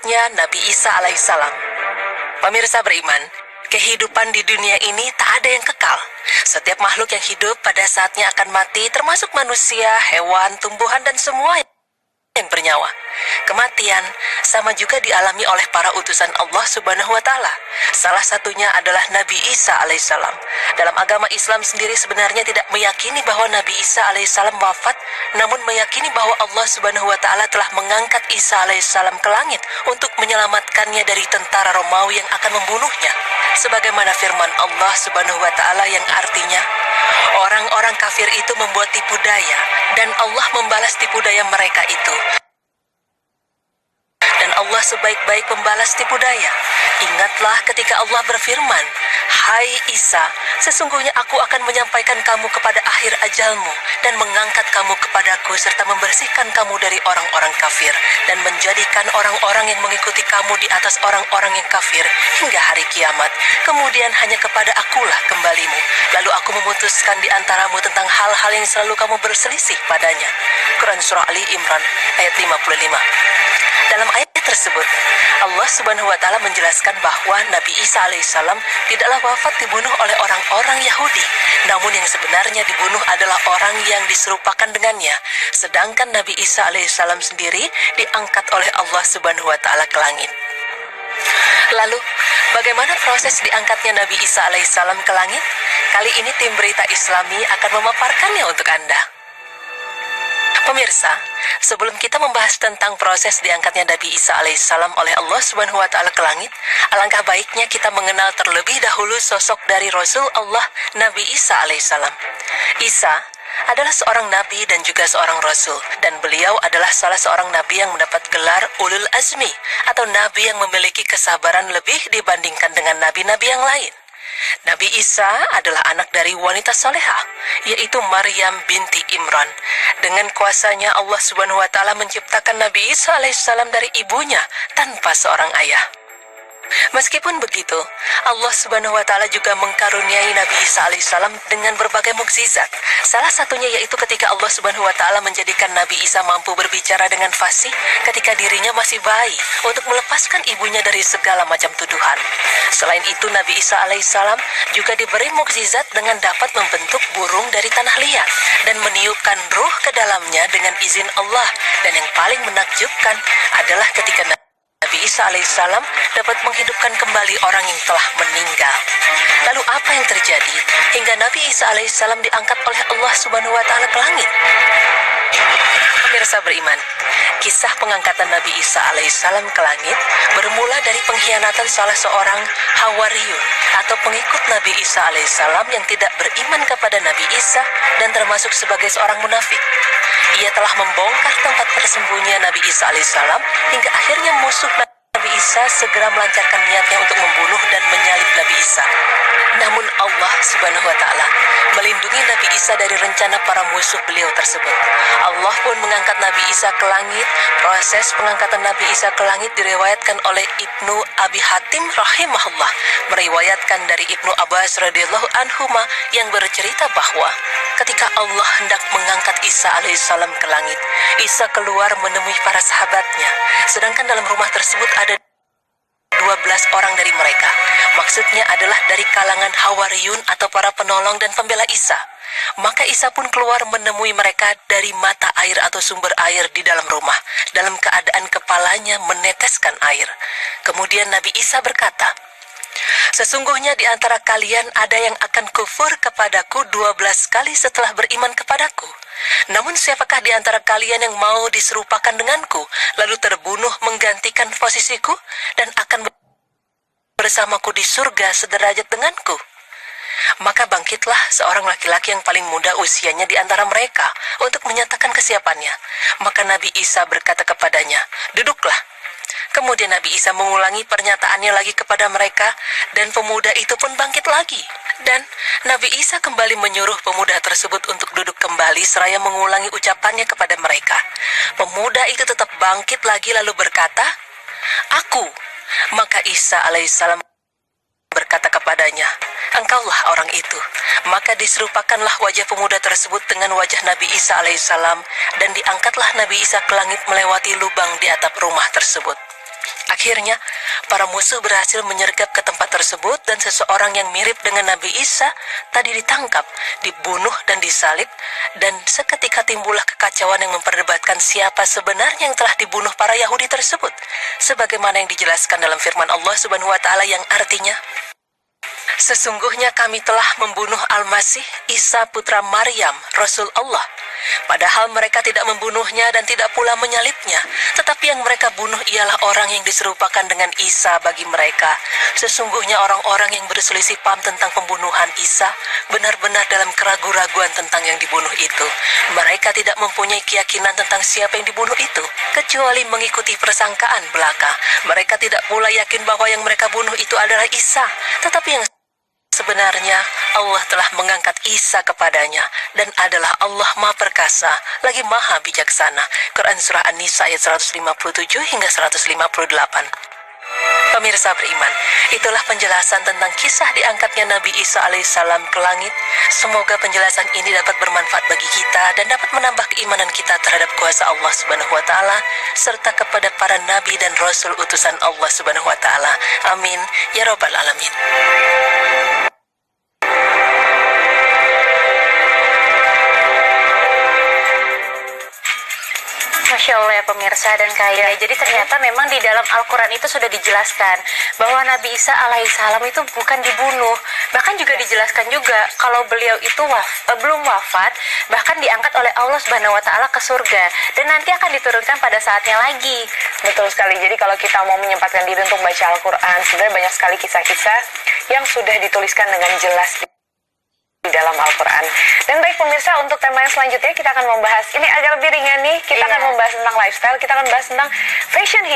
bangkitnya Nabi Isa alaihissalam. Pemirsa beriman, kehidupan di dunia ini tak ada yang kekal. Setiap makhluk yang hidup pada saatnya akan mati, termasuk manusia, hewan, tumbuhan, dan semua yang bernyawa. Kematian sama juga dialami oleh para utusan Allah Subhanahu wa Ta'ala. Salah satunya adalah Nabi Isa alaihissalam. Dalam agama Islam sendiri sebenarnya tidak meyakini bahwa Nabi Isa alaihissalam wafat, namun meyakini bahwa Allah Subhanahu wa Ta'ala telah mengangkat Isa alaihissalam ke langit untuk menyelamatkannya dari tentara Romawi yang akan membunuhnya. Sebagaimana firman Allah Subhanahu wa Ta'ala yang artinya, orang-orang kafir itu membuat tipu daya, dan Allah membalas tipu daya mereka itu. Dan Allah sebaik-baik pembalas tipu daya. Ingatlah ketika Allah berfirman, "Hai Isa, sesungguhnya aku akan menyampaikan kamu kepada akhir ajalmu dan mengangkat kamu kepadaku serta membersihkan kamu dari orang-orang kafir dan menjadikan orang-orang yang mengikuti kamu di atas orang-orang yang kafir hingga hari kiamat. Kemudian hanya kepada akulah kembalimu. Lalu aku memutuskan di antaramu tentang hal-hal yang selalu kamu berselisih padanya." Quran Surah Ali Imran ayat 55. Dalam ayat tersebut, Allah Subhanahu wa Ta'ala menjelaskan bahwa Nabi Isa alaihissalam tidaklah wafat dibunuh oleh orang-orang Yahudi, namun yang sebenarnya dibunuh adalah orang yang diserupakan dengannya. Sedangkan Nabi Isa alaihissalam sendiri diangkat oleh Allah Subhanahu wa Ta'ala ke langit. Lalu, bagaimana proses diangkatnya Nabi Isa alaihissalam ke langit? Kali ini tim Berita Islami akan memaparkannya untuk Anda. Pemirsa, sebelum kita membahas tentang proses diangkatnya Nabi Isa alaihissalam oleh Allah Subhanahu wa Ta'ala ke langit, alangkah baiknya kita mengenal terlebih dahulu sosok dari Rasul Allah Nabi Isa alaihissalam. Isa adalah seorang nabi dan juga seorang rasul, dan beliau adalah salah seorang nabi yang mendapat gelar Ulul Azmi atau nabi yang memiliki kesabaran lebih dibandingkan dengan nabi-nabi yang lain. Nabi Isa adalah anak dari wanita solehah, yaitu Maryam binti Imran. Dengan kuasanya Allah Subhanahu wa Ta'ala menciptakan Nabi Isa alaihissalam dari ibunya tanpa seorang ayah. Meskipun begitu, Allah Subhanahu wa Ta'ala juga mengkaruniai Nabi Isa alaihissalam dengan berbagai mukjizat. Salah satunya yaitu ketika Allah Subhanahu wa Ta'ala menjadikan Nabi Isa mampu berbicara dengan fasih ketika dirinya masih bayi untuk melepaskan ibunya dari segala macam tuduhan. Selain itu, Nabi Isa alaihissalam juga diberi mukjizat dengan dapat membentuk burung dari tanah liat dan meniupkan ruh ke dalamnya dengan izin Allah. Dan yang paling menakjubkan adalah ketika Nabi Isa alaihissalam dapat menghidupkan kembali orang yang telah meninggal. Lalu apa yang terjadi hingga Nabi Isa alaihissalam diangkat oleh Allah Subhanahu wa Ta'ala ke langit? Pemirsa beriman, kisah pengangkatan Nabi Isa alaihissalam ke langit bermula dari pengkhianatan salah seorang Hawariyun atau pengikut Nabi Isa alaihissalam yang tidak beriman kepada Nabi Isa dan termasuk sebagai seorang munafik. Ia telah membongkar tempat persembunyian Nabi Isa alaihissalam hingga akhirnya musuh Nabi Isa segera melancarkan niatnya untuk membunuh dan menyalib Nabi Isa. Namun Allah Subhanahu wa Ta'ala melindungi Nabi Isa dari rencana para musuh beliau tersebut. Allah pun mengangkat Nabi Isa ke langit. Proses pengangkatan Nabi Isa ke langit diriwayatkan oleh Ibnu Abi Hatim rahimahullah, meriwayatkan dari Ibnu Abbas radhiyallahu anhuma yang bercerita bahwa ketika Allah hendak mengangkat Isa alaihissalam ke langit, Isa keluar menemui para sahabatnya, sedangkan dalam rumah tersebut ada 12 orang dari mereka. Maksudnya adalah dari kalangan Hawariyun atau para penolong dan pembela Isa. Maka Isa pun keluar menemui mereka dari mata air atau sumber air di dalam rumah, dalam keadaan kepalanya meneteskan air. Kemudian Nabi Isa berkata, "Sesungguhnya di antara kalian ada yang akan kufur kepadaku 12 kali setelah beriman kepadaku. Namun siapakah di antara kalian yang mau diserupakan denganku, lalu terbunuh menggantikan posisiku, dan akan bersamaku di surga sederajat denganku?" Maka bangkitlah seorang laki-laki yang paling muda usianya di antara mereka untuk menyatakan kesiapannya. Maka Nabi Isa berkata kepadanya, "Duduklah." Kemudian Nabi Isa mengulangi pernyataannya lagi kepada mereka, dan pemuda itu pun bangkit lagi. Dan Nabi Isa kembali menyuruh pemuda tersebut untuk duduk kembali seraya mengulangi ucapannya kepada mereka. Pemuda itu tetap bangkit lagi lalu berkata, "Aku." Maka Isa alaihissalam berkata kepadanya, "Engkaulah orang itu." Maka diserupakanlah wajah pemuda tersebut dengan wajah Nabi Isa alaihissalam, dan diangkatlah Nabi Isa ke langit melewati lubang di atap rumah tersebut. Akhirnya, para musuh berhasil menyergap ke tempat tersebut dan seseorang yang mirip dengan Nabi Isa tadi ditangkap, dibunuh dan disalib, dan seketika timbullah kekacauan yang memperdebatkan siapa sebenarnya yang telah dibunuh para Yahudi tersebut, sebagaimana yang dijelaskan dalam firman Allah Subhanahu wa taala yang artinya, sesungguhnya kami telah membunuh Al-Masih Isa putra Maryam, Rasul Allah. Padahal mereka tidak membunuhnya dan tidak pula menyalibnya, tetapi yang mereka bunuh ialah orang yang diserupakan dengan Isa bagi mereka. Sesungguhnya orang-orang yang berselisih paham tentang pembunuhan Isa benar-benar dalam keraguan-raguan tentang yang dibunuh itu. Mereka tidak mempunyai keyakinan tentang siapa yang dibunuh itu, kecuali mengikuti persangkaan belaka. Mereka tidak pula yakin bahwa yang mereka bunuh itu adalah Isa, tetapi yang sebenarnya Allah telah mengangkat Isa kepadanya dan adalah Allah Maha Perkasa lagi Maha Bijaksana. Quran Surah An-Nisa ayat 157 hingga 158. Pemirsa beriman, itulah penjelasan tentang kisah diangkatnya Nabi Isa alaihissalam ke langit. Semoga penjelasan ini dapat bermanfaat bagi kita dan dapat menambah keimanan kita terhadap kuasa Allah Subhanahu wa taala serta kepada para nabi dan rasul utusan Allah Subhanahu wa taala. Amin ya rabbal alamin. Masya Allah ya pemirsa dan kaya. Jadi ternyata memang di dalam Al-Quran itu sudah dijelaskan bahwa Nabi Isa alaihissalam itu bukan dibunuh. Bahkan juga dijelaskan juga kalau beliau itu belum wafat, bahkan diangkat oleh Allah Subhanahu wa taala ke surga dan nanti akan diturunkan pada saatnya lagi. Betul sekali. Jadi kalau kita mau menyempatkan diri untuk baca Al-Quran, sebenarnya banyak sekali kisah-kisah yang sudah dituliskan dengan jelas di dalam Al-Quran. Dan baik pemirsa, untuk tema yang selanjutnya kita akan membahas, ini agak lebih ringan nih, kita akan membahas tentang lifestyle, kita akan membahas tentang fashion hijab.